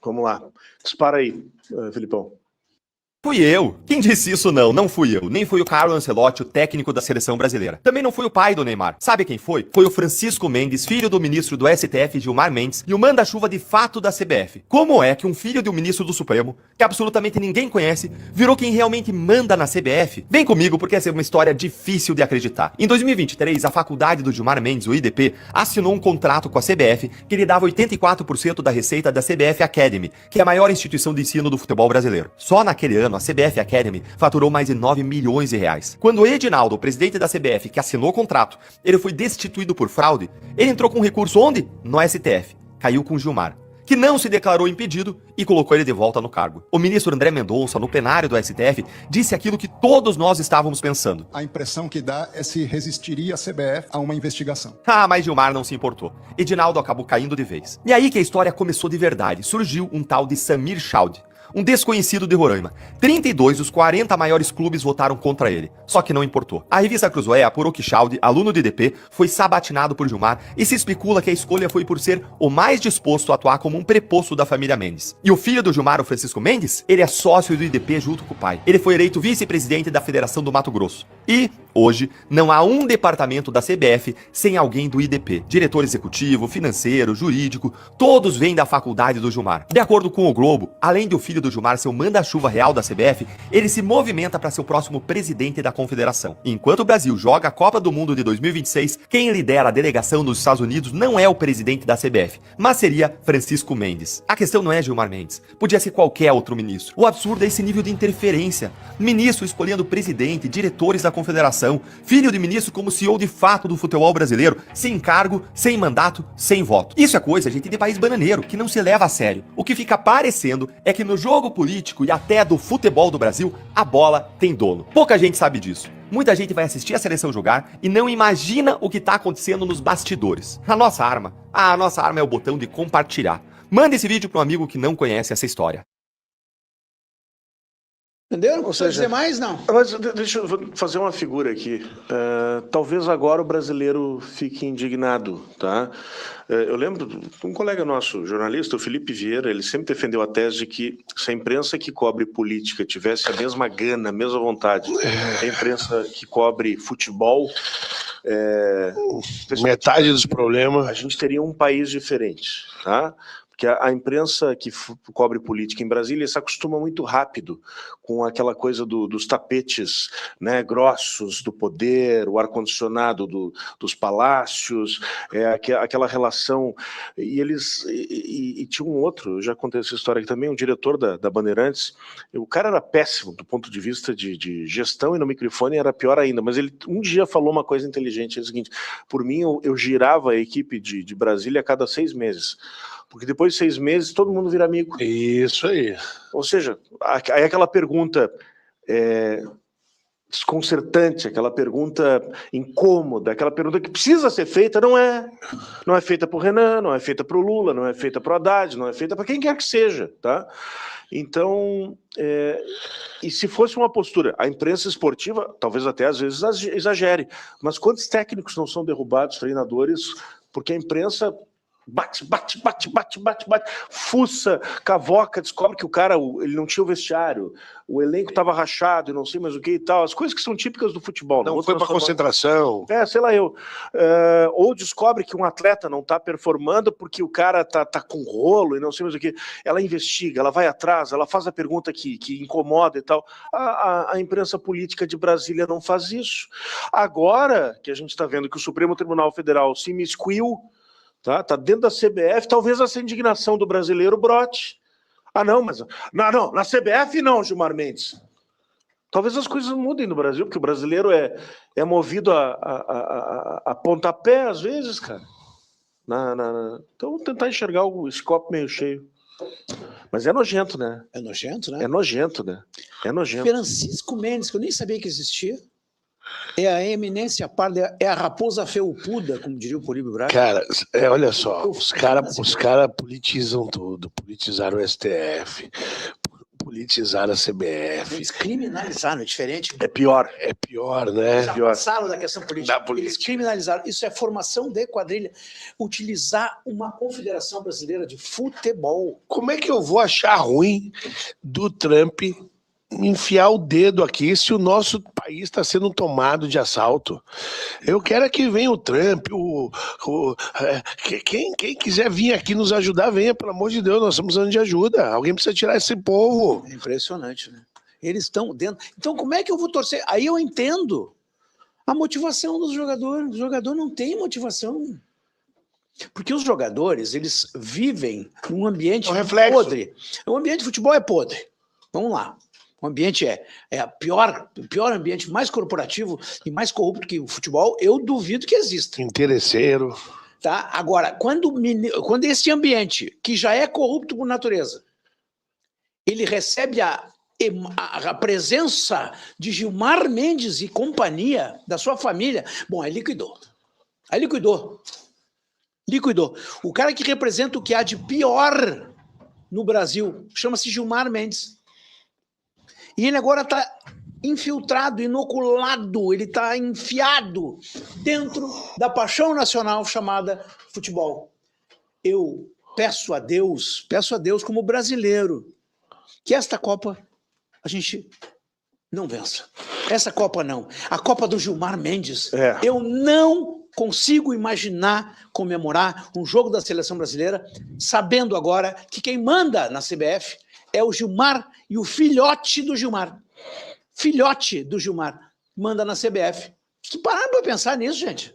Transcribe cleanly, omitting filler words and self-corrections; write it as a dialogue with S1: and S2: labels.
S1: Vamos lá. Dispara aí, Filipão.
S2: Fui eu. Quem disse isso não? Não fui eu. Nem foi o Carlo Ancelotti, o técnico da seleção brasileira. Também não foi o pai do Neymar. Sabe quem foi? Foi o Francisco Mendes, filho do ministro do STF, Gilmar Mendes, e o manda-chuva de fato da CBF. Como é que um filho de um ministro do Supremo, que absolutamente ninguém conhece, virou quem realmente manda na CBF? Vem comigo porque essa é uma história difícil de acreditar. Em 2023, a faculdade do Gilmar Mendes, o IDP, assinou um contrato com a CBF que lhe dava 84% da receita da CBF Academy, que é a maior instituição de ensino do futebol brasileiro. Só naquele ano, a CBF Academy faturou mais de 9 milhões de reais. Quando o Edinaldo, o presidente da CBF, que assinou o contrato, ele foi destituído por fraude, ele entrou com recurso onde? No STF. Caiu com Gilmar, que não se declarou impedido e colocou ele de volta no cargo. O ministro André Mendonça, no plenário do STF, disse aquilo que todos nós estávamos pensando.
S3: A impressão que dá é se resistiria a CBF a uma investigação.
S2: Ah, mas Gilmar não se importou. Edinaldo acabou caindo de vez. E aí que a história começou de verdade. Surgiu um tal de Samir Chaude, um desconhecido de Roraima. 32 dos 40 maiores clubes votaram contra ele. Só que não importou. A revista Cruzoé apurou que Chaude, aluno de IDP, foi sabatinado por Gilmar e se especula que a escolha foi por ser o mais disposto a atuar como um preposto da família Mendes. E o filho do Gilmar, o Francisco Mendes, ele é sócio do IDP junto com o pai. Ele foi eleito vice-presidente da Federação do Mato Grosso. E, hoje, não há um departamento da CBF sem alguém do IDP. Diretor executivo, financeiro, jurídico, todos vêm da faculdade do Gilmar. De acordo com o Globo, além de o filho do Gilmar ser o manda-chuva real da CBF, ele se movimenta para ser o próximo presidente da confederação. Enquanto o Brasil joga a Copa do Mundo de 2026, quem lidera a delegação dos Estados Unidos não é o presidente da CBF, mas seria Francisco Mendes. A questão não é Gilmar Mendes, podia ser qualquer outro ministro. O absurdo é esse nível de interferência. Ministro escolhendo presidente, diretores da confederação, filho de ministro como CEO de fato do futebol brasileiro, sem cargo, sem mandato, sem voto. Isso é coisa, gente, de país bananeiro, que não se leva a sério. O que fica parecendo é que no jogo político e até do futebol do Brasil, a bola tem dono. Pouca gente sabe disso. Muita gente vai assistir a seleção jogar e não imagina o que tá acontecendo nos bastidores. A nossa arma é o botão de compartilhar. Manda esse vídeo para um amigo que não conhece essa história.
S4: Entendeu? Não precisa dizer mais, não.
S1: Mas deixa eu fazer uma figura aqui. Talvez agora o brasileiro fique indignado, tá? Eu lembro de um colega nosso, jornalista, o Felipe Vieira, ele sempre defendeu a tese de que se a imprensa que cobre política tivesse a mesma gana, a mesma vontade, a imprensa que cobre futebol,
S5: metade dos problemas,
S1: a gente teria um país diferente, tá? Porque a imprensa que cobre política em Brasília se acostuma muito rápido com aquela coisa dos tapetes, né, grossos do poder, o ar-condicionado dos palácios, aquela relação. E tinha um outro, eu já contei essa história aqui também, um diretor da Bandeirantes. O cara era péssimo do ponto de vista de gestão, e no microfone era pior ainda, mas ele um dia falou uma coisa inteligente, é o seguinte: por mim eu girava a equipe de Brasília a cada 6 meses. Porque depois de 6 meses todo mundo vira amigo.
S5: Isso aí.
S1: Ou seja, aí aquela pergunta desconcertante, aquela pergunta incômoda, aquela pergunta que precisa ser feita, não é feita para o Renan, não é feita para o Lula, não é feita para o Haddad, não é feita para quem quer que seja, tá? Então, e se fosse uma postura, a imprensa esportiva, talvez até às vezes exagere, mas quantos técnicos não são derrubados, treinadores, porque a imprensa bate, fuça, cavoca, descobre que o cara, ele não tinha o vestiário, o elenco estava rachado e não sei mais o que e tal, as coisas que são típicas do futebol.
S5: Não foi para concentração.
S1: Sei lá eu. Ou descobre que um atleta não está performando porque o cara tá com rolo e não sei mais o que. Ela investiga, ela vai atrás, ela faz a pergunta que incomoda e tal. A imprensa política de Brasília não faz isso. Agora que a gente está vendo que o Supremo Tribunal Federal se imiscuiu, tá dentro da CBF, talvez essa indignação do brasileiro brote. Não, na CBF não, Gilmar Mendes. Talvez as coisas mudem no Brasil, porque o brasileiro é movido a pontapé às vezes, cara. Então tentar enxergar esse copo meio cheio. Mas é nojento, né?
S4: É nojento, né?
S1: É nojento, né? É nojento.
S4: Francisco Mendes, que eu nem sabia que existia. É a eminência parda, é a raposa felpuda, como diria o Políbio Braga.
S5: Cara, olha só, os cara politizam tudo, politizaram o STF, Politizar a CBF.
S4: Eles criminalizaram, é diferente.
S1: É pior.
S5: É pior, né?
S4: Já passaram da questão política.
S5: Da política.
S4: Eles criminalizaram. Isso é formação de quadrilha. Utilizar uma confederação brasileira de futebol.
S5: Como é que eu vou achar ruim do Trump enfiar o dedo aqui se o nosso país está sendo tomado de assalto? Eu quero que venha o Trump, quem quiser vir aqui nos ajudar, venha, pelo amor de Deus, nós estamos precisando de ajuda. Alguém precisa tirar esse povo.
S4: É impressionante, né? Eles estão dentro. Então, como é que eu vou torcer? Aí eu entendo a motivação dos jogadores. O jogador não tem motivação. Porque os jogadores, eles vivem num ambiente podre. O ambiente de futebol é podre. Vamos lá. O ambiente é o pior ambiente, mais corporativo e mais corrupto que o futebol, eu duvido que exista.
S5: Interesseiro.
S4: Tá? Agora, quando esse ambiente, que já é corrupto por natureza, ele recebe a presença de Gilmar Mendes e companhia, da sua família, bom, aí liquidou. Aí liquidou. Liquidou. O cara que representa o que há de pior no Brasil chama-se Gilmar Mendes. E ele agora está infiltrado, inoculado, ele está enfiado dentro da paixão nacional chamada futebol. Eu peço a Deus como brasileiro, que esta Copa a gente não vença. Essa Copa não. A Copa do Gilmar Mendes, eu não consigo imaginar comemorar um jogo da seleção brasileira sabendo agora que quem manda na CBF é o Gilmar e o filhote do Gilmar. Filhote do Gilmar manda na CBF. Que pararam para pensar nisso, gente.